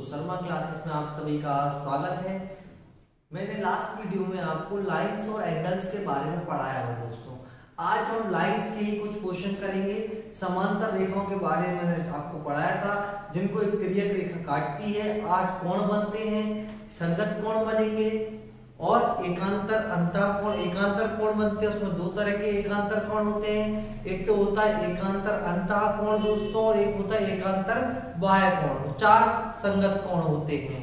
दोस्तों, शर्मा क्लासेस में आप सभी का स्वागत है। मैंने लास्ट वीडियो में आपको लाइंस और एंगल्स के बारे में पढ़ाया था दोस्तों। आज हम लाइंस के ही कुछ क्वेश्चन करेंगे। समांतर रेखाओं के बारे में मैंने आपको पढ़ाया था, जिनको एक तिर्यक रेखा काटती है, 8 कोण बनते हैं, संगत कोण बनेंगे और एकांतर अंतःकोण। एकांतर कोण बनते हैं, उसमें दो तरह के एकांतर कोण होते हैं। एक तो होता है एकांतर अंतःकोण दोस्तों, और एक होता है एकांतर बाह्य कोण। 4 संगत कोण होते हैं,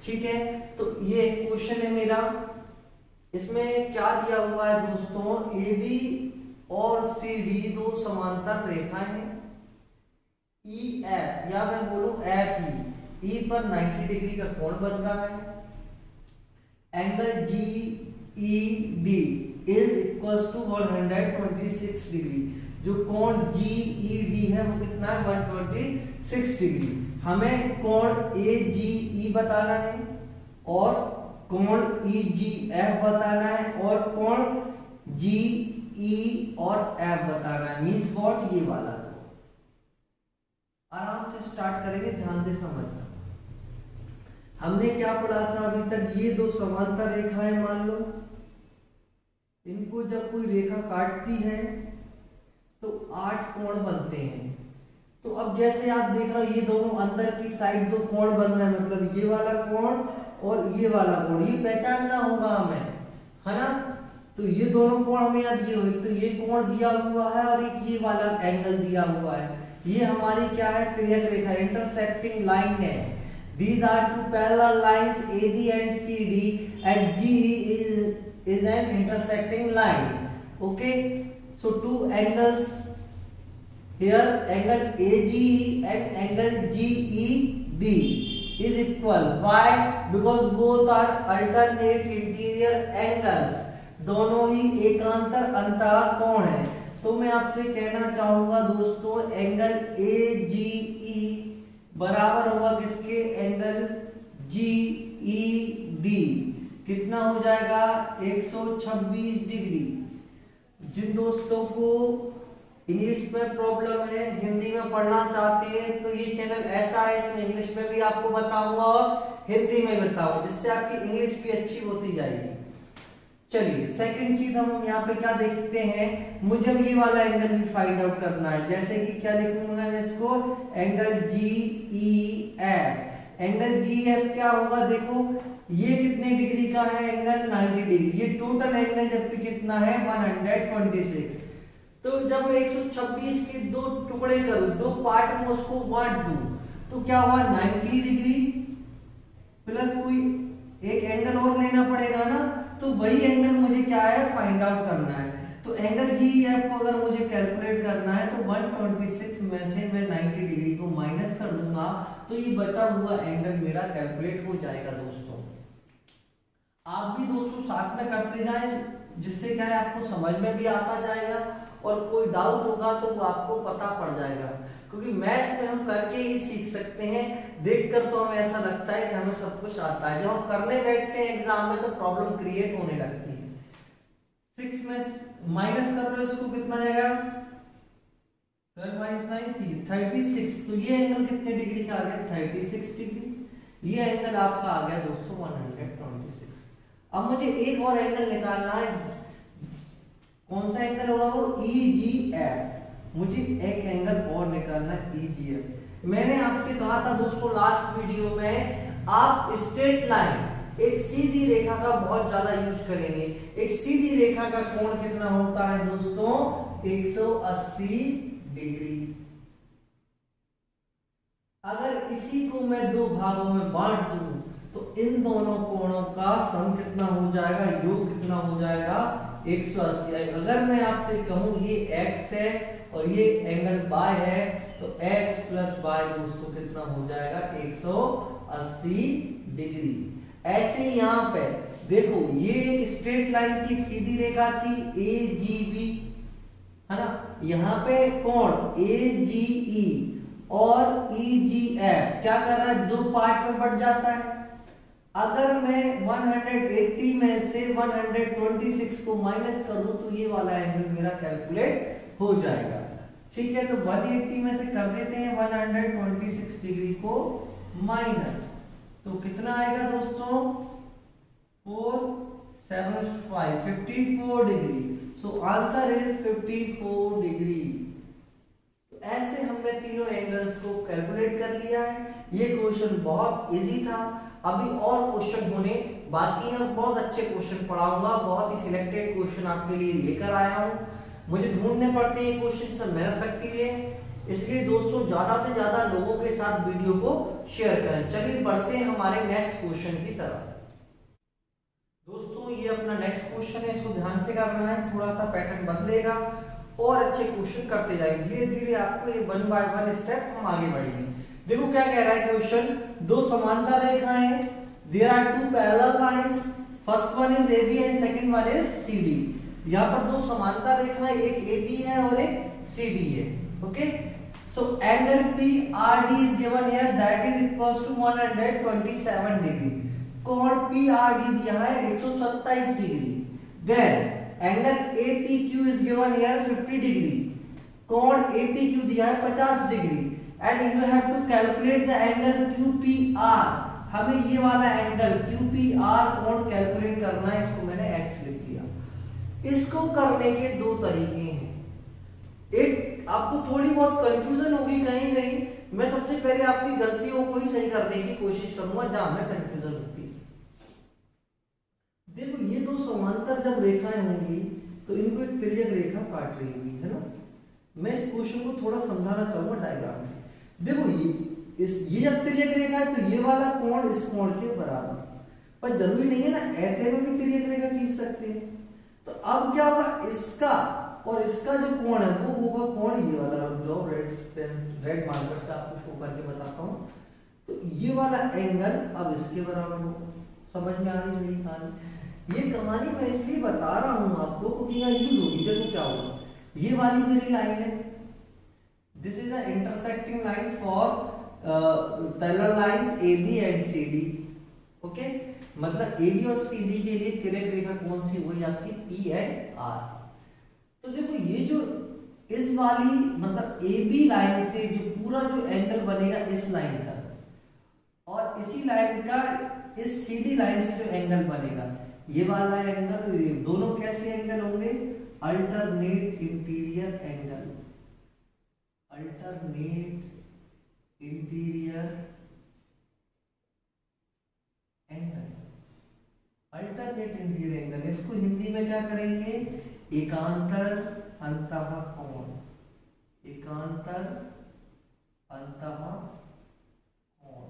ठीक है। तो ये क्वेश्चन है मेरा। इसमें क्या दिया हुआ है दोस्तों, AB और CD दो समांतर रेखाएं हैं। EF या मैं बोलूं FE, E पर 90 डिग्री का कोण बन रहा है। Angle GED is equal to 126 degree. जो कोण GED है वो कितना है, 126 डिग्री। हमें कोण AGE बताना है और कोण EGF बताना है और कोण GE और F बताना है। मींस व्हाट, ये वाला। आराम से स्टार्ट करेंगे, ध्यान से समझना। हमने क्या पढ़ा था अभी तक, ये दो समांतर रेखाएं मान लो, इनको जब कोई रेखा काटती है तो 8 कोण बनते हैं। तो अब जैसे आप देख रहे हो, ये दोनों अंदर की साइड दो कोण बन रहे हैं, मतलब ये वाला कोण और ये वाला कोण, ये पहचानना होगा हमें, है ना। तो ये दोनों कोण हमें याद दिए हुए, तो ये कोण दिया हुआ है और एक ये वाला एंगल दिया हुआ है। ये हमारी क्या है, तिर्यक रेखा, इंटरसेक्टिंग लाइन है। These are two parallel lines AB and CD, and GE is an intersecting line. Okay, so two angles here, angle AGE and angle GED is equal. Why? Because both are alternate interior angles. दोनों ही एकांतर अंतःकोण है। तो मैं आपसे कहना चाहूंगा दोस्तों, angle AGE बराबर होगा किसके, एंगल GED। कितना हो जाएगा, 126 डिग्री। जिन दोस्तों को इंग्लिश में प्रॉब्लम है, हिंदी में पढ़ना चाहते हैं, तो ये चैनल ऐसा है, इसमें इंग्लिश में भी आपको बताऊंगा और हिंदी में बताऊंगा, जिससे आपकी इंग्लिश भी अच्छी होती जाएगी। चलिए, सेकंड चीज हम यहाँ पे क्या देखते हैं, मुझे ये वाला एंगल भी फाइंड आउट करना है। जैसे कि क्या लिखूंगा मैं इसको, एंगल GEF। एंगल GEF क्या होगा, देखो ये कितने डिग्री का है, एंगल 90 डिग्री। ये टोटल एंगल जबकि कितना है, 126। तो जब मैं 126 के दो टुकड़े करूं, दो पार्ट में उसको बांट दूं, तो क्या हुआ, 90 डिग्री प्लस कोई एक एंगल और लेना पड़ेगा ना। तो वही एंगल मुझे क्या है, फाइंड आउट करना है। तो एंगल GEF को अगर मुझे कैलकुलेट करना है तो 126 में से मैं 90 डिग्री को माइनस कर दूंगा, तो ये बचा हुआ एंगल मेरा कैलकुलेट हो जाएगा दोस्तों। आप भी दोस्तों साथ में करते जाएं, जिससे क्या है, आपको समझ में भी आता जाएगा और कोई डाउट होगा तो वो आपको पता पड़ जाएगा। क्योंकि मैथ्स में हम करके ही सीख सकते हैं, देखकर तो हमें ऐसा लगता है कि हमें सब कुछ आता है। जब हम करने बैठते हैं एग्जाम में तो प्रॉब्लम क्रिएट होने लगती है। 6 में माइनस कर लो, इसको कितना जाएगा, 12 - 9 36। तो ये एंगल कितने डिग्री का आ गया, 36 डिग्री। ये एंगल आपका आ गया दोस्तों 126। अब मुझे एक और एंगल निकालना है। कौन सा एंगल होगा, वो EGF। मुझे एक एंगल और निकालना है, EGF। मैंने आपसे कहा था दोस्तों लास्ट वीडियो में, आप स्ट्रेट लाइन, एक सीधी रेखा का बहुत ज्यादा यूज करेंगे। एक सीधी रेखा का कोण कितना होता है दोस्तों, 180 डिग्री। अगर इसी को मैं दो भागों में बांट दूं तो इन दोनों कोणों का सम कितना हो जाएगा, योग कितना हो जाएगा, 180। अगर मैं आपसे कहूं ये x है और ये एंगल y है, तो x प्लस y दोस्तों कितना हो जाएगा, 180 डिग्री। ऐसे यहाँ पे देखो, ये एक स्ट्रेट लाइन थी, सीधी रेखा थी AGB, है ना। यहाँ पे कोण AGE और EGF क्या कर रहा है, दो पार्ट में बढ़ जाता है। अगर मैं 180 में से 126 को माइनस कर दूं तो ये वाला एंगल मेरा कैलकुलेट हो जाएगा। ठीक है, तो 180 में से कर देते हैं 126 डिग्री को माइनस, तो कितना आएगा दोस्तों 475 54 degree. So answer is 54 degree. तो ऐसे हमने तीनों एंगल्स को कैलकुलेट कर लिया है। ये क्वेश्चन बहुत इजी था। अभी और क्वेश्चन होने बाकी हैं, बहुत अच्छे क्वेश्चन पढ़ाऊंगा, बहुत ही सिलेक्टेड क्वेश्चन आपके लिए लेकर आया हूं। मुझे ढूंढने पड़ते हैं क्वेश्चन, सब मेहनत लगती है, इसलिए दोस्तों ज्यादा से ज्यादा लोगों के साथ वीडियो को शेयर करें। चलिए बढ़ते हैं हमारे नेक्स्ट क्वेश्चन की तरफ। दोस्तों ये अपना नेक्स्ट क्वेश्चन है, इसको ध्यान से करना है, थोड़ा सा पैटर्न बदलेगा और अच्छे क्वेश्चन करते जाएंगे। धीरे धीरे आपको ये 1 बाय 1 स्टेप हम आगे बढ़ेंगे। देखो क्या कह रहा है क्वेश्चन, दो समांतर रेखाएं, there are two parallel lines, first one is AB and second one is CD। यहाँ पर दो समांतर रेखाएं, एक AB है और एक CD है। Okay, so angle PRD is given here, that is equals to 127 degree. कोण PRD दिया है 127 degree. Then angle APQ is given here 50 degree. कोण APQ दिया है 50 degree. And you have to calculate the angle QPR। हमें ये वाला angle QPR कोण कैलकुलेट करना है, इसको मैंने x लिख दिया। इसको करने के दो तरीके हैं। एक, आपको थोड़ी बहुत कंफ्यूजन होगी कहीं कहीं, मैं सबसे पहले आपकी गलतियों को ही सही करने की कोशिश करूंगा जहां में कंफ्यूजन होती है। देखो ये दो समांतर जब रेखाएं होंगी तो इनको एक तिर्यक रेखा काट रही होगी, है ना। मैं इस क्वेश्चन को थोड़ा समझाना चाहूंगा डायग्राम में। देखो ये जब तिर्यक रेखा है तो ये वाला कोण इस कोण के बराबर, पर जरूरी नहीं है ना ऐसे में भी तिर्यक रेखा खींच सकते हैं। तो अब क्या होगा, इसका और इसका जो कोण है वो होगा कोण ये वाला, जो रेड मार्कर से आपको शो करके बताता हूं। तो ये वाला एंगल अब इसके बराबर होगा। समझ में आ रही मेरी कहानी? ये कहानी मैं इसलिए बता रहा हूं आपको क्योंकि यहाँ यूज होगी। देखो क्या होगा, ये वाली मेरी लाइन है, this is a intersecting line for parallel lines AB and CD। Okay, मतलब AB और CD के लिए तिर्यक रेखा कौन सी हुई आपकी, P एंड R। तो देखो ये जो इस वाली मतलब AB लाइन से जो पूरा जो एंगल बनेगा इस लाइन तक, और इसी लाइन का इस CD लाइन से जो एंगल बनेगा ये वाला एंगल, ये दोनों कैसे एंगल होंगे, alternate interior angle. Alternate interior angle, alternate interior angle, इसको हिंदी में क्या करेंगे, एकांतर अंतः कोण। एकांतर अंतः कोण,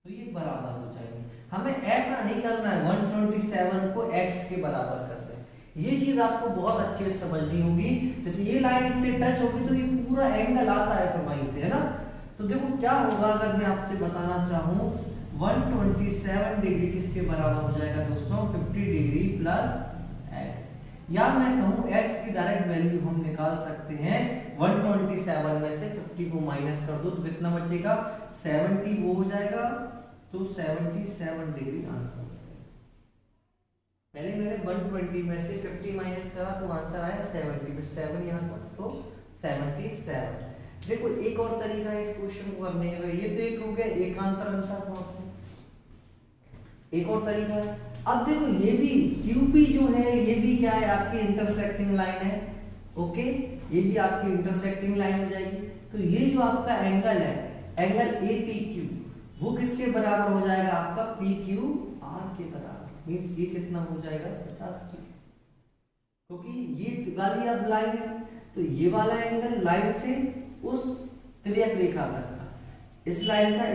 तो ये बराबर हो जाएंगे। हमें ऐसा नहीं करना है 127 को x के बराबर करते हैं, ये चीज आपको बहुत अच्छे से समझनी होगी। जैसे ये लाइन इससे टच होगी तो ये पूरा एंगल आता है फिर वहीं से, है ना। तो देखो क्या होगा, अगर मैं आपसे बताना चाहूं 127 डिग्री किसके बराबर हो जाएगा दोस्तों, 50 डिग्री प्लस x। या मैं कहूं x की डायरेक्ट वैल्यू हम निकाल सकते हैं, 127 में से 50 को माइनस कर दो तो कितना बचेगा, 70 वो हो जाएगा। तो 77 डिग्री आंसर। पहले मैंने 120 में से 50 माइनस करा तो आंसर आया 70, तो 7 यहाँ पर तो 77। देखो एक और तरीका है इस क्वेश्चन को करने का, ये तो एक हो गया एकांतर अंतः कोण से, एक और तरीका है। अब देखो ये भी QP जो है ये भी क्या है, आपकी इंटरसेक्टिंग लाइन है। ओके, ये भी आपकी इंटरसेक्टिंग लाइन हो जाएगी। तो ये जो आपका एंगल है, एंगल APQ, वो किसके बराबर हो जाएगा, आपका PQR के बराबर। मींस ये कितना हो जाएगा, 50 डिग्री, क्योंकि ये वाली अब लाइन है तो ये वाला एंगल लाइन से उस तिर्यक रेखा तक का, इस लाइन का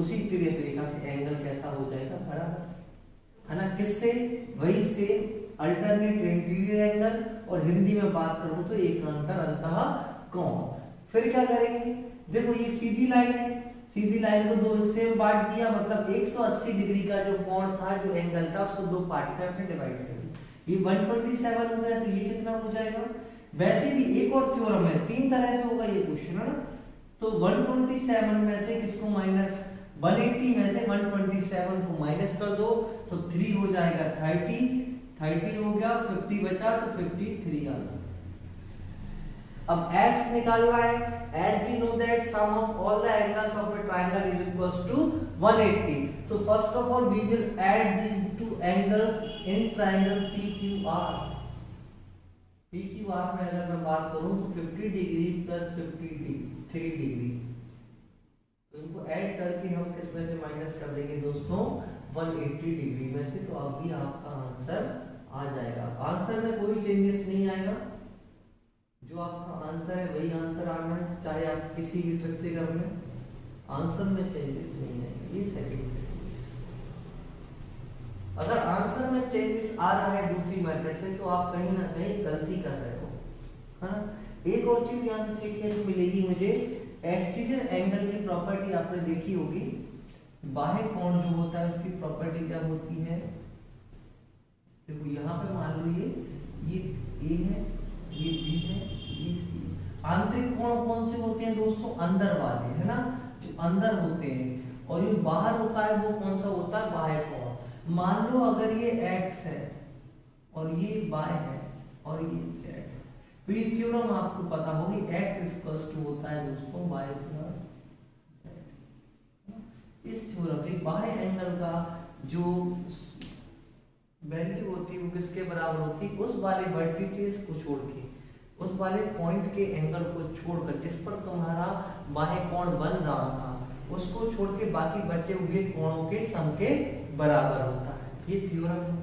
उसी तिर्यक रेखा से एंगल कैसा हो जाएगा, बराबर, है ना। किससे, वही से अल्टरनेट इंटीरियर एंगल, और हिंदी में बात करूं तो एकांतर अंतः कोण। फिर क्या करेंगे, देखो ये सीधी लाइन है, सीधी लाइन को दो हिस्से में बांट दिया, मतलब 180 डिग्री का जो कोण था, जो एंगल था, उसको दो पार्ट में डिवाइड कर दिया। ये 127 हो गया, तो ये कितना हो जाएगा। वैसे भी एक और थ्योरम है, तीन तरह से होगा ये क्वेश्चन, है ना। तो 127 में से किसको माइनस, 180 में से 127 को माइनस कर दो तो 3 हो जाएगा 30 हो गया, 50 बचा तो 53 आंसर। अब x निकालना है, as we know that sum of all the angles of a triangle is equals to 180. So first of all we will add these two angles in triangle PQR. PQR में अगर मैं बात करूं तो 50 degree plus 53 degree, तो इनको add करके हम किस में से माइनस कर देंगे दोस्तों 180 डिग्री में से, तो अभी आपका आंसर आ जाएगा। आंसर में कोई चेंजेस नहीं आएगा, जो आपका आंसर है वही आंसर आना है, चाहे आप किसी भी ट्रिक से कर लें, आंसर में चेंजेस नहीं आएंगे। ये सेकंड ट्रिक। अगर आंसर में चेंजेस आ रहा है दूसरी मेथड से तो आप कहीं ना कहीं गलती कर रहे हो, है ना। एक और चीज यहाँ से सीखने को मिलेगी मुझे, एक्सटीरियर एंगल की प्रॉपर्टी आपने देखी होगी, बाह्य कोण जो होता है उसकी प्रॉपर्टी क्या होती है। देखो यहाँ पे मान लो ये ए है, ये बी है, ये सी। आंतरिक कोण कौन से होते हैं दोस्तों, अंदर वाले, है ना, जो अंदर होते हैं, और ये बाहर होता है वो कौन सा होता है, बाह्य कोण। मान लो अगर ये x है और ये y है और ये z है, तो ये थ्योरम आपको पता होगी, x होता है दोस्तों y प्लस z। इस थ्योरम से बाह्य एंगल का जो वैल्यू होती है वो किसके बराबर होती है, उस वाले वर्टिसेस को छोड़ के, उस वाले पॉइंट के एंगल को छोड़कर जिस पर तुम्हारा बाह्य कोण बन रहा था उसको छोड़ के बाकी बचे हुए कोणों के सम के बराबर होता है। ये थ्योरम है।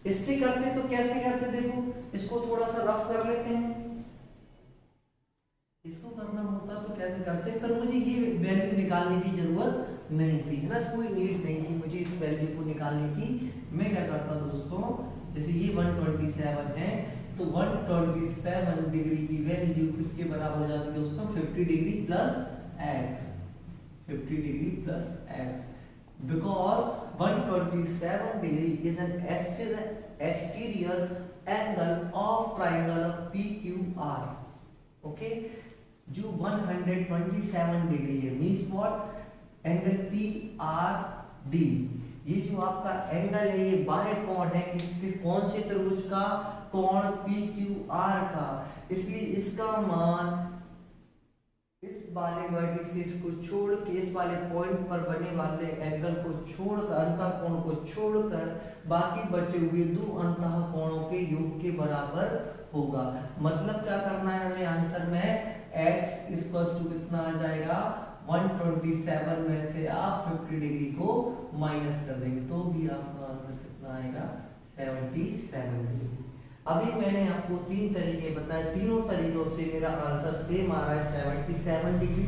इससे करते तो कैसे करते, देखो इसको थोड़ा सा रफ कर लेते हैं, इसको करना होता तो कैसे करते, फिर मुझे ये वैल्यू निकालने की जरूरत नहीं थी, है ना, कोई नीड नहीं थी मुझे इस वैल्यू को निकालने की। मैं क्या करता दोस्तों, जैसे ये 127 है तो 127 डिग्री की वैल्यू किसके बराबर हो जाती है दोस्तों, 50 degree plus x, 50 degree plus x, because 127 degree is an exterior angle of triangle PQR. Okay, जो 127 डिग्री है, मीन्स व्हाट, एंगल PRD। ये जो आपका एंगल है ये बाह्य कोण है किस कौन से त्रिभुज का, कोण PQR का, इसलिए इसका मान इस वाले वर्टिसेस को छोड़ के, इस वाले पॉइंट पर बने वाले एंगल को छोड़कर, अंतः कोण को छोड़कर बाकी बचे हुए दो अंतः कोणों के योग के बराबर होगा। मतलब क्या करना है हमें आंसर में, x कितना आ जाएगा, 127 में से आप 50 डिग्री को माइनस कर देंगे तो भी आपका आंसर कितना आएगा, 77 डिग्री। अभी मैंने आपको तीन तरीके बताए, तीनों तरीकों से मेरा आंसर सेम आ रहा है, 77 डिग्री,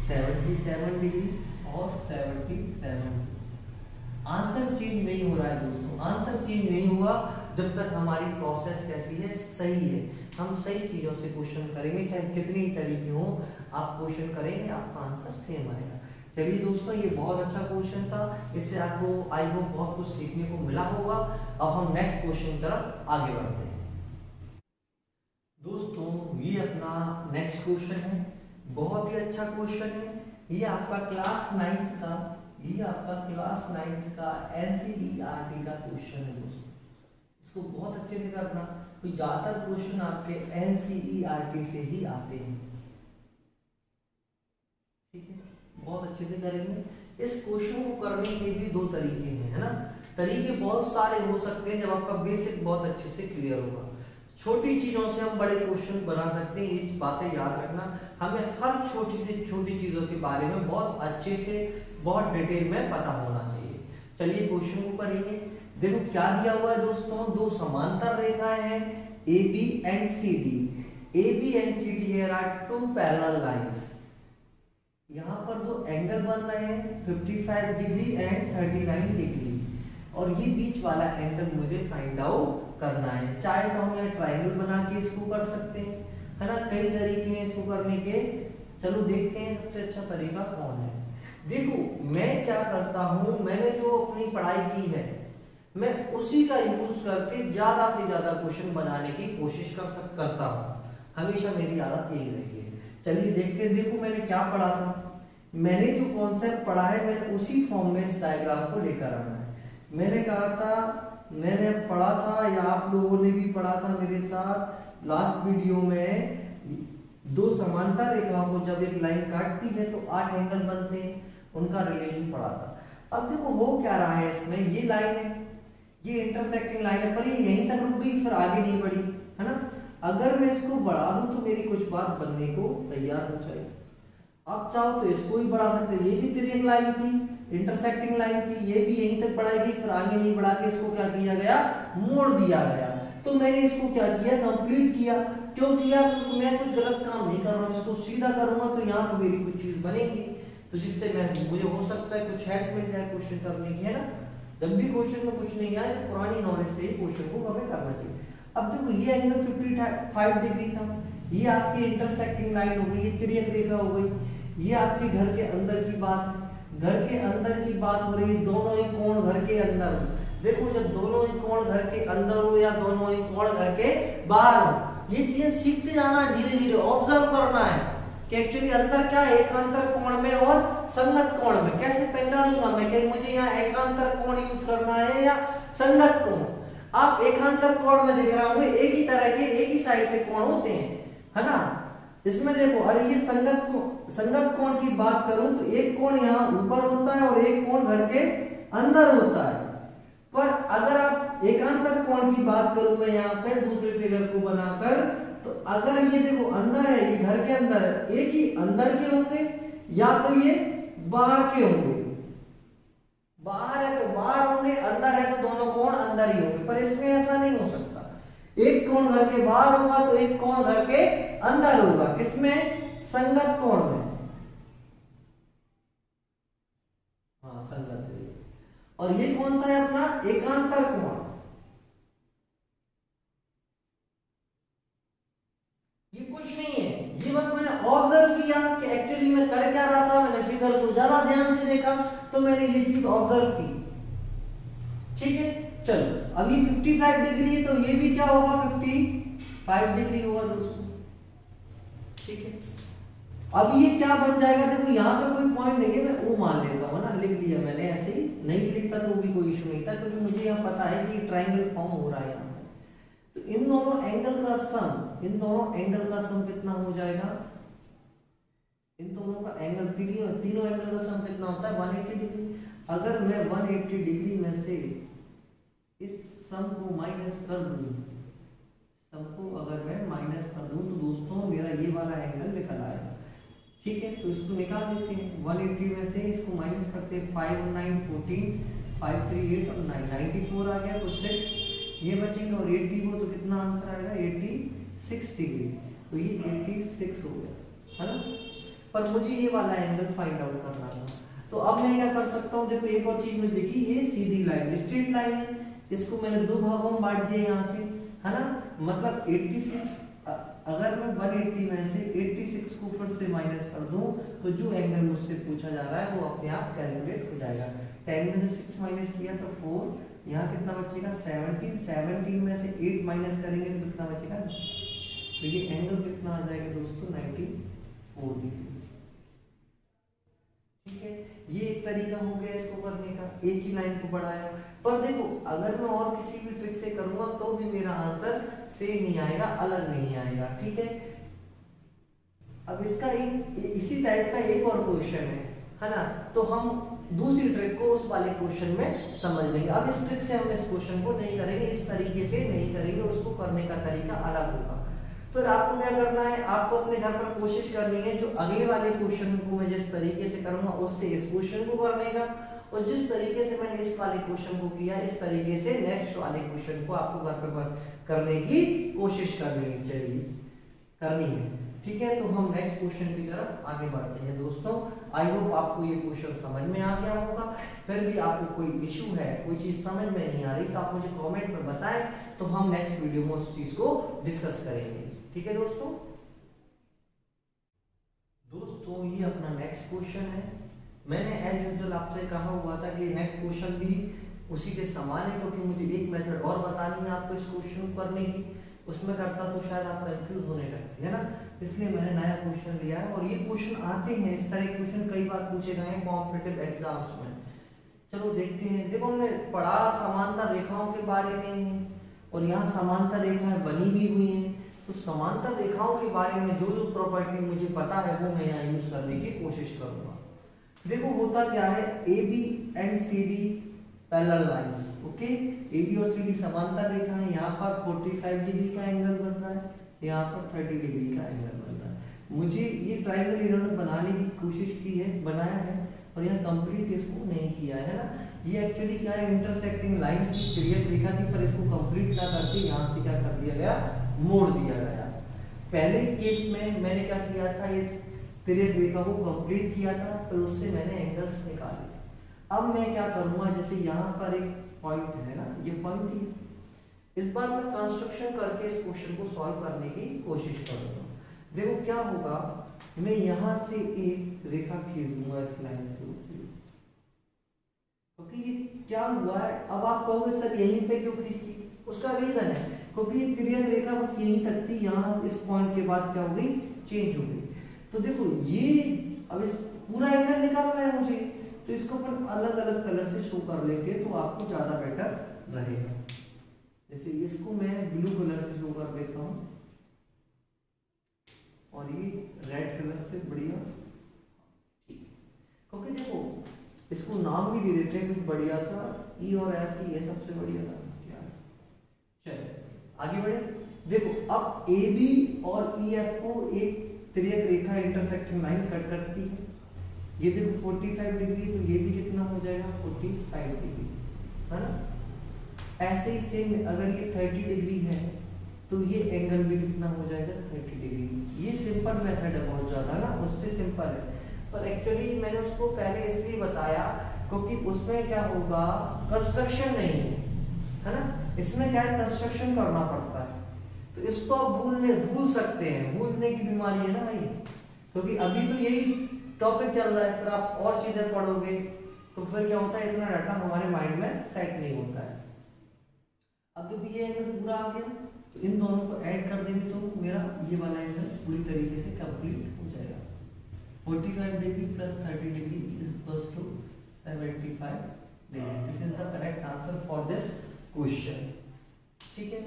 77 डिग्री और 77। आंसर चेंज नहीं हो रहा है दोस्तों, आंसर चेंज नहीं हुआ जब तक हमारी प्रोसेस कैसी है, सही है। हम सही चीजों से क्वेश्चन करेंगे, चाहे कितनी तरीके हो आप क्वेश्चन करेंगे, आपका आंसर सेम आएगा। चलिए दोस्तों, ये बहुत अच्छा क्वेश्चन था, इससे आपको आई होप बहुत कुछ सीखने को मिला होगा। अब हम नेक्स्ट क्वेश्चन की तरफ आगे बढ़ते हैं। दोस्तों ये अपना नेक्स्ट क्वेश्चन है, बहुत ही अच्छा क्वेश्चन है। ये आपका क्लास 9th का, ये आपका क्लास 9th का NCERT का क्वेश्चन है दोस्तों, इसको बहुत अच्छे से करना। तो ज्यादातर क्वेश्चन आपके NCERT से ही आते हैं, ठीक है, बहुत अच्छे से करेंगे। इस क्वेश्चन को करने के भी दो तरीके हैं, है ना, तरीके बहुत सारे हो सकते हैं जब आपका बेसिक बहुत अच्छे से क्लियर होगा। छोटी चीजों से हम बड़े क्वेश्चन बना सकते हैं, ये बातें याद रखना। हमें हर छोटी से छोटी चीजों के बारे में बहुत अच्छे से, बहुत डिटेल में पता होना चाहिए। चलिए क्वेश्चन को करेंगे। देखो क्या दिया हुआ है दोस्तों, दो समांतर रेखाएं हैं AB and CD। AB and CD here are two parallel lines। यहाँ पर दो एंगल बन रहे हैं 55 डिग्री एंड 39 डिग्री, और ये बीच वाला एंगल मुझे फाइंड आउट करना है। चाहे तो हम यहाँ ट्राइंगल बना के इसको कर सकते हैं, है ना, कई तरीके हैं इसको करने के। चलो देखते हैं सबसे अच्छा तरीका कौन है। देखो मैं क्या करता हूँ, मैंने जो अपनी पढ़ाई की है मैं उसी का यूज करके ज्यादा से ज्यादा क्वेश्चन बनाने की कोशिश करता हूँ, हमेशा मेरी आदत यही रही है। चलिए देखते हैं। देखो मैंने क्या पढ़ा था, मैंने जो कॉन्सेप्ट पढ़ा है मैंने उसी फॉर्म में इस डायग्राम को लेकर आना है। मैंने कहा था, मैंने पढ़ा था या आप लोगों ने भी पढ़ा था मेरे साथ लास्ट वीडियो में दो समांतर रेखाओं को जब एक लाइन काटती है तो 8 एंगल बनते हैं, उनका रिलेशन पढ़ा था। अब देखो हो क्या रहा है, इसमें ये लाइन है, ये इंटरसेक्टिंग लाइन है, पर ये यहीं तक रुक गई, फिर आगे नहीं बढ़ी, है ना। अगर मैं इसको बढ़ा दूं तो मेरी कुछ बात बनने को तैयार हो जाएगी। अब चाहो तो इसको भी बढ़ा सकते, ये भी तिरछी लाइन थी, इंटरसेक्टिंग लाइन थी, ये भी यहीं तक बढ़ाई, फिर आगे नहीं बढ़ा के इसको क्या किया गया, मोड़ दिया गया। तो मैंने इसको क्या किया, कंप्लीट किया। क्यों किया, क्योंकि मैं कुछ गलत काम नहीं कर रहा हूँ, इसको सीधा करूंगा तो यहाँ पर मेरी कुछ चीज बनेगी, तो जिससे मुझे हो सकता है कुछ हेल्प मिल जाए क्वेश्चन करने की, है ना। जब भी क्वेश्चन में कुछ नहीं आए तो पुरानी नॉलेज से ही क्वेश्चन को हमें करना चाहिए। अब देखो ये एंगल 55 डिग्री था, ये आपकी इंटरसेक्टिंग लाइन हो गई, ये तिर्यक रेखा हो गई, ये आपके घर के अंदर की बात है, घर के अंदर की बात हो रही है, दोनों ही कोण घर के अंदर हो। देखो जब दोनों ही कोण घर के अंदर हो या दोनों ही कोण घर के बाहर हो, ये चीजें सीखते जाना, धीरे धीरे ऑब्जर्व करना है कि एक्चुअली अंतर क्या है एकांतर कोण में और संगत कोण में। कैसे पहचानूंगा मैं कि मुझे यहाँ एकांतर कोण यूज करना है या संगत कोण। आप एकांतर कोण में देख रहा होंगे एक ही तरह के एक ही साइड के कोण होते हैं, है ना। इसमें देखो, अरे ये संगत कोण की बात करूं तो एक कोण यहाँ ऊपर होता है और एक कोण घर के अंदर होता है। पर अगर आप एकांतर कोण की बात करूं मैं यहाँ पे दूसरे फिगर को बनाकर, तो अगर ये देखो अंदर है, ये घर के अंदर है, एक ही अंदर के होंगे या तो ये बाहर के होंगे। बाहर है तो बाहर होंगे, अंदर है तो दोनों कोण अंदर ही होंगे। पर इसमें ऐसा नहीं हो सकता, एक कोण घर के बाहर होगा तो एक कोण घर के अंदर होगा। किसमें, संगत कोण में, हाँ संगत है। और ये कौन सा है अपना एकांतर कोण। ये कुछ नहीं है, ये बस मैंने ऑब्जर्व किया कि एक्चुअली मैं कर क्या रहा था, मैंने फिगर को ज्यादा ध्यान से देखा तो मैंने ये चीज ऑब्जर्व की। ठीक है, चलो अब ये 55 डिग्री है तो ये भी क्या होगा, 55 डिग्री होगा दोस्तों। ठीक है, अब ये क्या बन जाएगा, देखो यहाँ पे कोई पॉइंट नहीं है, मैं वो मान लेता हूँ ना, लिख लिया मैंने, ऐसे ही नहीं लिखता तो भी कोई इशू नहीं था, क्योंकि मुझे यहाँ पता है कि ट्रायंगल फॉर्म हो रहा है यहाँ पे। तो इन दोनों एंगल का सम, इन दोनों एंगल का सम कितना हो जाएगा, इन दोनों का एंगल, तीनों एंगल का सम कितना होता है 180 डिग्री। अगर मैं 180 डिग्री में से इस सम को माइनस कर दूं, सम को अगर मैं माइनस कर दूं तो दोस्तों मेरा ये वाला एंगल निकल आएगा। ठीक है, तो इसको निकाल लेते हैं, 180 में से इसको माइनस करते हैं, 5 और 9 14, 5 3 8 और 9 94 आ गया, तो 6 ये बचेंगे और 80 को तो कितना आंसर आएगा 86 डिग्री, तो ये 86 हो गया, है ना। पर मुझे ये वाला एंगल फाइंड आउट करना था, तो अब मैं क्या कर सकता हूँ, देखो एक और चीज में देखी, ये सीधी लाइन स्ट्रेट लाइन है, इसको मैंने दो भागों में बांट दिया यहाँ से, है ना। मतलब 86, अगर मैं 180 में से 86 को फिर से माइनस कर दूं तो जो एंगल मुझसे पूछा जा रहा है वो अपने आप कैलकुलेट हो जाएगा। 10 में से 6 माइनस किया तो 4, यहाँ कितना बचेगा 17, 17 में से 8 माइनस करेंगे तो कितना बचेगा, तो ये एंगल कितना आ जाएगा दोस्तों 94 डिग्री। ठीक है, ये एक तरीका हो गया इसको करने का, एक ही लाइन को बढ़ाया। पर देखो अगर मैं और किसी भी ट्रिक से करूंगा तो भी मेरा आंसर सेम नहीं आएगा, अलग नहीं आएगा। ठीक है, अब इसका एक इसी टाइप का एक और क्वेश्चन है ना, तो हम दूसरी ट्रिक को उस वाले क्वेश्चन में समझ लेंगे। अब इस ट्रिक से हम इस क्वेश्चन को नहीं करेंगे, इस तरीके से नहीं करेंगे, उसको करने का तरीका अलग होगा। फिर आपको क्या करना है, आपको अपने घर पर कोशिश करनी है जो अगले वाले क्वेश्चन को मैं जिस तरीके से करूंगा उससे इस क्वेश्चन को करने का, और जिस तरीके से मैंने इस वाले क्वेश्चन को किया इस तरीके से नेक्स्ट वाले क्वेश्चन को आपको घर पर करने की कोशिश करनी है। ठीक है, तो हम नेक्स्ट क्वेश्चन की तरफ आगे बढ़ते हैं दोस्तों। आई होप आपको ये क्वेश्चन समझ में आ गया होगा। फिर भी आपको कोई इश्यू है, कोई चीज समझ में नहीं आ रही तो आप मुझे कमेंट में बताएं, तो हम नेक्स्ट वीडियो में उस चीज को डिस्कस करेंगे। ठीक है दोस्तों, ये अपना नेक्स्ट क्वेश्चन है। मैंने एज यूजुअल आपसे कहा हुआ था कि नेक्स्ट क्वेश्चन भी उसी के समान है, क्योंकि मुझे एक मेथड और बतानी है आपको इस क्वेश्चन को करने की, उसमें करता तो शायद आप कंफ्यूज होने लगते है ना, इसलिए मैंने नया क्वेश्चन लिया है। और ये क्वेश्चन आते हैं, इस तरह के क्वेश्चन कई बार पूछे गए हैं कॉम्पिटिटिव एग्जाम्स में। चलो देखते हैं। देखो हमने पढ़ा समांतर रेखाओं के बारे में, और यहाँ समांतर रेखाएं बनी भी हुई हैं, तो समांतर रेखाओं के बारे में जो जो प्रॉपर्टी मुझे पता है वो मैं यहाँ यूज करने की कोशिश करूंगा। देखो होता क्या है, A B and C D parallel lines, okay, A B और सी डी समांतर रेखा है, यहाँ पर 45 डिग्री का एंगल बन रहा है, यहाँ पर 30 डिग्री का एंगल बन रहा है। मुझे ये ट्रायंगल इन्होंने बनाने की कोशिश की है, बनाया है, और यहाँ कंप्लीट इसको नहीं किया है ना। ये एक्चुअली क्या है, इंटरसेक्टिंग लाइन की तिर्यक रेखा थी, पर इसको कंप्लीट ना करके यहाँ से क्या कर दिया गया, मोड़ दिया गया। पहले केस में मैंने क्या किया था, इस तिर्यक रेखा को कंप्लीट किया था, फिर उससे मैंने एंगल्स निकाले। अब मैं क्या करूंगा, जैसे यहाँ पर एक पॉइंट है ना, ये पॉइंट ही, इस बार मैं कंस्ट्रक्शन करके इस क्वेश्चन को सॉल्व करने की कोशिश करूंगा। देखो क्या होगा, मैं यहाँ से एक रेखा खींच दूंगा इस लाइन से होती हुई, क्योंकि ये क्या हुआ है, अब आप कहोगे सर यहीं पे क्यों खींची, उसका रीजन है क्योंकि ये तिर्यक रेखा बस यहीं तक थी, यहाँ इस पॉइंट के बाद क्या हो गई, चेंज हो गई। तो देखो ये अब इस पूरा एंगल निकालना है मुझे, तो इसको अपन अलग अलग कलर से शो कर लेते हैं तो आपको ज्यादा बेटर रहेगा। जैसे इसको मैं ब्लू कलर से शो कर देता हूँ और ये रेड कलर से, बढ़िया, क्योंकि देखो इसको नाम भी दे देते हैं कुछ बढ़िया सा, ई और एफ ही है सबसे बढ़िया नाम क्या है। चलिए आगे बढ़े। देखो अब ए बी और ई एफ को एक तिर्यक रेखा इंटरसेक्टिंग लाइन कट करती है, ये देखो 45 डिग्री, तो ये भी कितना हो जाएगा, 45 डिग्री, है ना। ऐसे ही सेम अगर ये 30 डिग्री है तो ये एंगल भी कितना हो जाएगा, 30 डिग्री। ये सिंपल मेथड है बहुत ज्यादा ना, उससे सिंपल है, पर एक्चुअली मैंने उसको पहले इसलिए बताया क्योंकि उसमें क्या होगा, कंस्ट्रक्शन नहीं है ना, इसमें क्या है, कंस्ट्रक्शन करना पड़ता है, तो इसको आप भूल सकते हैं, भूलने की बीमारी है ना भाई, क्योंकि अभी तो यही टॉपिक चल रहा है, फिर आप और चीजें पढ़ोगे तो फिर क्या होता है, इतना डाटा हमारे माइंड में सेट नहीं होता है। अब देखो ये एंगल पूरा आ गया, तो इन दोनों को ऐड कर देंगे तो मेरा ये वाला एंगल पूरी तरीके से कंप्लीट हो जाएगा। 45 degree plus 30 degree is equals to 75 degree. This is the correct answer for this question. ठीक है,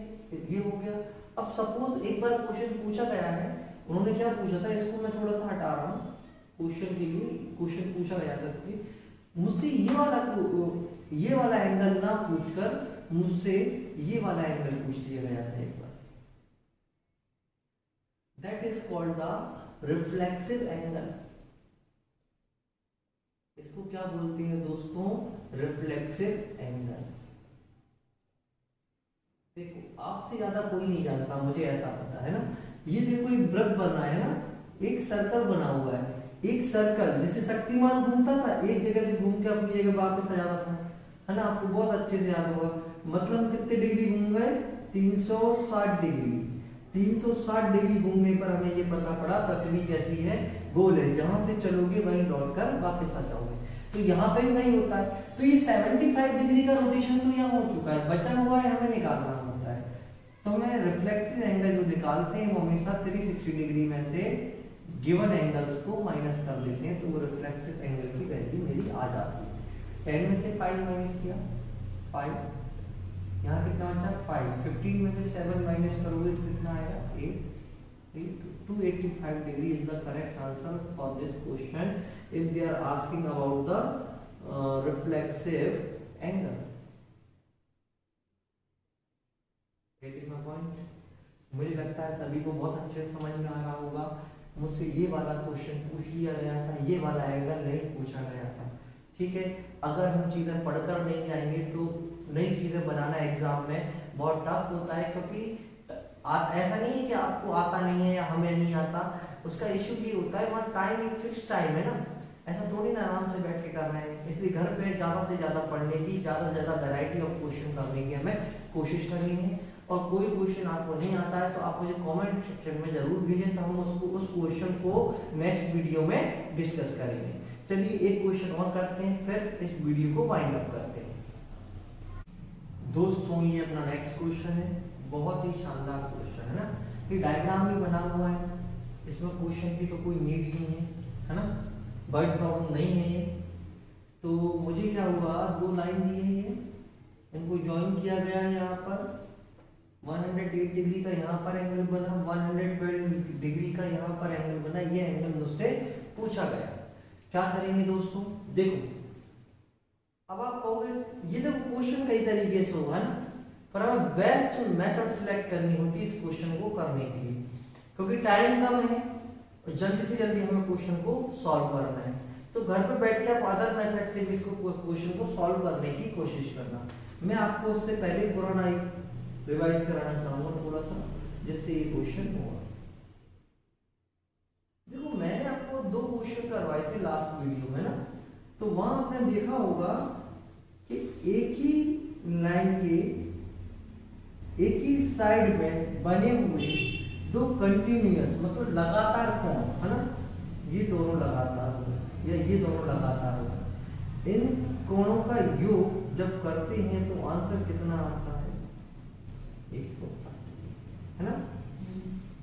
ये हो गया। अब सपोज एक बार क्वेश्चन पूछा गया है, उन्होंने क्या पूछा था, इसको मैं थोड़ा सा हटा रहा हूँ क्वेश्चन के लिए, क्वेश्चन पूछा गया था कि मुझसे ये वाला एंगल ना पूछकर मुझसे ये वाला एंगल पूछ लिया गया था एक बार। That is called the reflexive angle. इसको क्या बोलते हैं दोस्तों, रिफ्लेक्सिव एंगल। देखो आपसे ज्यादा कोई नहीं जानता, मुझे ऐसा पता है ना। ये देखो एक वृत्त बन रहा है ना, एक सर्कल बना हुआ है, एक सर्कल जैसे शक्तिमान घूमता था, एक जगह से घूम के अपनी जगह वापस आ जाता था, है ना, आपको बहुत अच्छे से याद होगा। मतलब कितने डिग्री घूम गए, 360 डिग्री। 360 डिग्री घूमने पर हमें ये पता पड़ा पृथ्वी कैसी है, गोल है, जहां से चलोगे वहीं लौट कर वापस आ जाओगे। तो यहाँ पे भी वही होता है। तो ये 75 डिग्री का रोटेशन तो यहाँ हो चुका है, बचा हुआ है हमें निकालना होता है। तो हमें रिफ्लेक्सिव एंगल जो निकालते हैं वो हमेशा 360 डिग्री में से गिवन एंगल्स को माइनस कर देते हैं, तो वो रिफ्लेक्सिव एंगल की वैल्यू मेरी आ जाती है। 10 में से 5 माइनस किया 5, यहाँ कितना बचा 5, 15 में से 7 माइनस करोगे तो कितना आएगा 8। 285 degree is the correct answer for this question if they are asking about the reflexive angle. Getting my point? मुझे लगता है सभी को बहुत अच्छे से समझ में आ रहा होगा। मुझसे ये वाला क्वेश्चन पूछ लिया गया था, ये वाला एंगल नहीं पूछा गया था। ठीक है, अगर हम चीजें पढ़कर नहीं जाएंगे तो नई चीजें बनाना एग्जाम में बहुत टफ होता है, क्योंकि ऐसा नहीं है कि आपको आता नहीं है या हमें नहीं आता। उसका इश्यू ये होता है वहाँ टाइम एक फिक्स टाइम है ना, ऐसा थोड़ी ना आराम से बैठ के कर रहे हैं। इसलिए घर पे ज़्यादा से ज़्यादा पढ़ने की, ज़्यादा से ज़्यादा वैरायटी ऑफ क्वेश्चन करने की हमें कोशिश करनी है। और कोई क्वेश्चन आपको नहीं आता है तो आप मुझे कमेंट सेक्शन में जरूर भेजें, तो हम उस क्वेश्चन को नेक्स्ट वीडियो में डिस्कस करेंगे। चलिए एक क्वेश्चन और करते हैं, फिर इस वीडियो को वाइंड अप करते हैं। दोस्तों ये अपना नेक्स्ट क्वेश्चन है, बहुत ही शानदार क्वेश्चन है ना। ये डायग्राम भी बना हुआ है, इसमें क्वेश्चन की तो कोई नीड नहीं है ना, वर्ड प्रॉब्लम नहीं है ये। तो मुझे क्या हुआ, 2 लाइन दी है, इनको ज्वाइन किया गया है यहाँ पर, 108 डिग्री का यहाँ पर एंगल बना, 112 डिग्री का यहाँ पर एंगल बना, ये एंगल मुझसे पूछा गया। क्या करेंगे दोस्तों, देखो अब आप कहोगे ये देखो क्वेश्चन कई तरीके से होगा ना, पर हमें बेस्ट मेथड सिलेक्ट करनी होती है इस क्वेश्चन को करने के लिए, क्योंकि टाइम कम है और जल्दी से जल्दी हमें क्वेश्चन को सॉल्व करना है। तो घर पे बैठ के आप अदर मेथड से भी इसको क्वेश्चन को सॉल्व करने की कोशिश करना। मैं आपको उससे पहले पुराना एक रिवाइज कराना चाहूंगा थोड़ा सा, जिससे ये क्वेश्चन होगा। देखो मैंने आपको 2 क्वेश्चन करवाए थे लास्ट वीडियो में ना, तो वहां आपने देखा होगा कि एक ही लाइन के एक ही साइड में बने हुए 2 कंटिन्यूअस मतलब लगातार कोण है ना, ये दोनों लगातार हो या ये दोनों लगातार हो, इन कोणों का योग जब करते हैं तो आंसर कितना आता है, 180 है ना।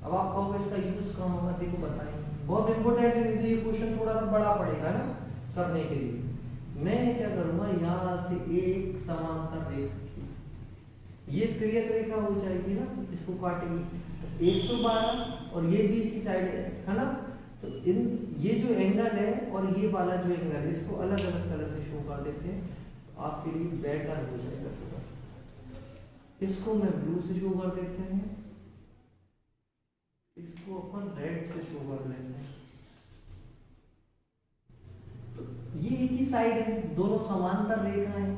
अब आप कहोगे इसका यूज कहाँ होगा, देखो बताएं, बहुत इंपोर्टेंट है, ये क्वेश्चन थोड़ा सा बड़ा पड़ेगा ना करने के लिए। मैं क्या करूंगा, यहाँ से एक समांतर रेखा, ये तिर्यक रेखा हो जाएगी ना, इसको काटेंगे तो 112 और ये भी इसी साइड है ना, तो इन ये जो एंगल है और ये वाला जो एंगल है इसको अलग अलग कलर से शो कर देते हैं, तो आपके लिए बेटर हो जाएगा थोड़ा सा। इसको मैं ब्लू से शो कर देते हैं, इसको अपन रेड से शो कर लेते हैं। तो ये एक ही साइड है, दोनों समांतर रेखा है,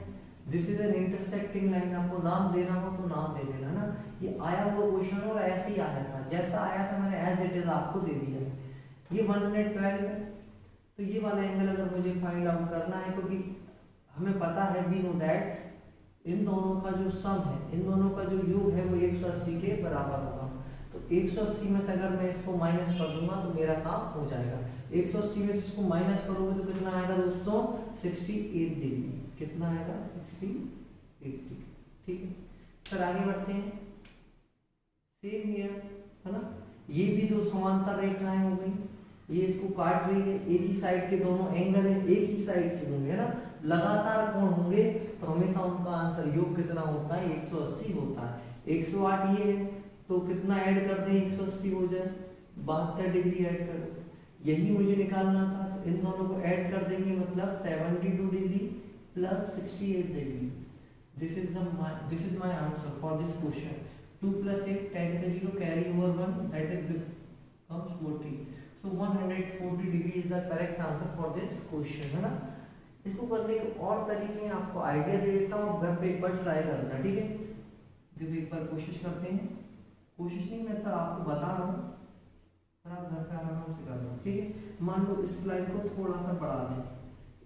this is an intersecting line. आपको नाम देना हो तो नाम दे देना ना। ये आया हुआ क्वेश्चन और ऐसे ही आया था, जैसा आया था मैंने एज इट इज आपको दे दिया है। ये 112 है, तो ये वाला एंगल अगर मुझे फाइंड आउट करना है, क्योंकि हमें पता है वी नो दैट इन दोनों का जो सम है, इन दोनों का जो योग है वो 180 के बराबर होगा। तो 180 में से अगर मैं इसको माइनस कर दूंगा तो मेरा काम हो जाएगा। 180 में से इसको माइनस करोगे तो कितना आएगा दोस्तों, 68 डिग्री। कितना आएगा, 68 डिग्री। ठीक है, फिर आगे बढ़ते हैं। सेम हियर है ना, ये भी 2 समांतर रेखाएं हो गई, ये इसको काट रही है, एक ही साइड के दोनों एंगल है, एक ही साइड के होंगे ना, लगातार कोण होंगे, तो हमेशा उनका आंसर योग कितना होता है, 180 होता है। 108 ये है, तो कितना ऐड कर दें, 180 हो जाए, 72 डिग्री ऐड कर दो, यही मुझे निकालना था। तो इन दोनों को ऐड कर देंगे, मतलब 72 degree plus 68 degree. This is my answer for this question. 2 + 8 10 का 0 carry over 1 that is becomes 40. So 140 degree is the correct answer for this question, है ना। इसको करने के और तरीके हैं, आपको आइडिया दे देता हूँ, घर पे एक बार ट्राई करना, ठीक है। देखो एक बार कोशिश करते हैं, कोशिश नहीं मैं तो आपको बता रहा हूँ, पर आप घर पे आराम से करना, ठीक है। मान लो इस लाइन को थोड़ा सा बढ़ा दें,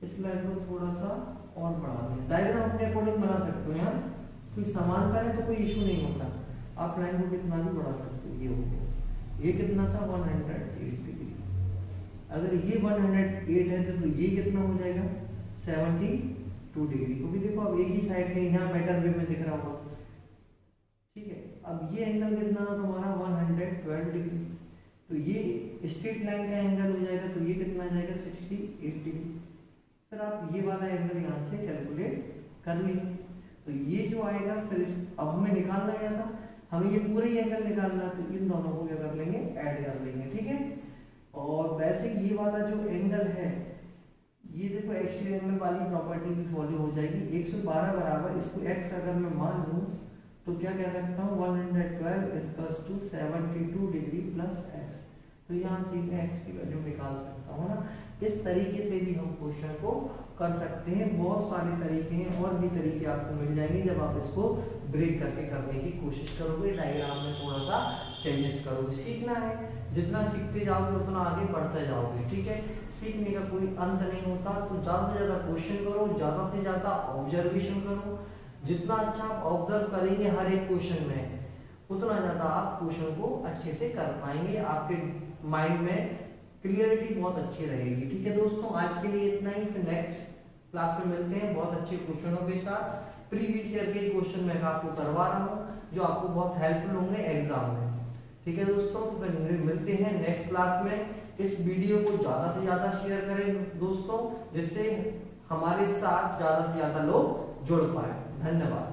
इस लाइन को थोड़ा सा और बढ़ा दें, डायग्राम अपने अकॉर्डिंग बना सकते हो, यहाँ कोई समानता है तो कोई इशू नहीं होता, आप लाइन को कितना भी बढ़ा सकते हो। ये हो गया, ये कितना था 108 डिग्री, अगर ये 108 है तो ये कितना हो जाएगा 72 डिग्री, क्योंकि देखो अब एक ही साइड के यहाँ बेटर वे में दिख रहा होगा, ठीक है। अब ये एंगल कितना था तुम्हारा 112 डिग्री, तो ये स्ट्रेट लाइन का एंगल हो जाएगा, तो ये कितना आ जाएगा 68 डिग्री। फिर आप ये वाला एंगल यहाँ से कैलकुलेट कर लेंगे, तो ये जो आएगा फिर इस अब हमें निकालना क्या था, हमें ये पूरे ही एंगल निकालना, तो इन दोनों को क्या कर लेंगे, ऐड कर लेंगे, ठीक है। और वैसे ये वाला जो एंगल है, ये देखो एक्स एंगल वाली प्रॉपर्टी भी फॉलो हो जाएगी। 112 बराबर इसको x अगर मैं मान लूँ तो क्या कह सकता हूँ 112 = 72 डिग्री प्लस x, तो यहाँ से मैं x की वैल्यू निकाल सकता हूँ ना। इस तरीके से भी हम क्वेश्चन को कर सकते हैं, बहुत सारे तरीके हैं, और भी तरीके आपको मिल जाएंगे जब आप इसको ब्रेक करके करने की कोशिश करोगे, डायग्राम में थोड़ा सा चेंजेस करोगे। सीखना है, जितना सीखते जाओगे उतना आगे बढ़ते जाओगे, ठीक है। सीखने का कोई अंत नहीं होता, तो ज़्यादा से ज़्यादा क्वेश्चन करो, ज़्यादा से ज़्यादा ऑब्जर्वेशन करो। जितना अच्छा आप ऑब्जर्व करेंगे हर एक क्वेश्चन में, उतना ज़्यादा आप क्वेश्चन को अच्छे से कर पाएंगे, आपके माइंड में क्लियरिटी बहुत अच्छी रहेगी, ठीक है दोस्तों। आज के लिए इतना ही, फिर नेक्स्ट क्लास में मिलते हैं बहुत अच्छे क्वेश्चनों के साथ। प्रीवियस ईयर के क्वेश्चन मैं आपको करवा रहा हूँ जो आपको बहुत हेल्पफुल होंगे एग्जाम में, ठीक है दोस्तों। तो फिर मिलते हैं नेक्स्ट क्लास में। इस वीडियो को ज़्यादा से ज़्यादा शेयर करें दोस्तों, जिससे हमारे साथ ज़्यादा से ज़्यादा लोग जुड़ पाए। धन्यवाद।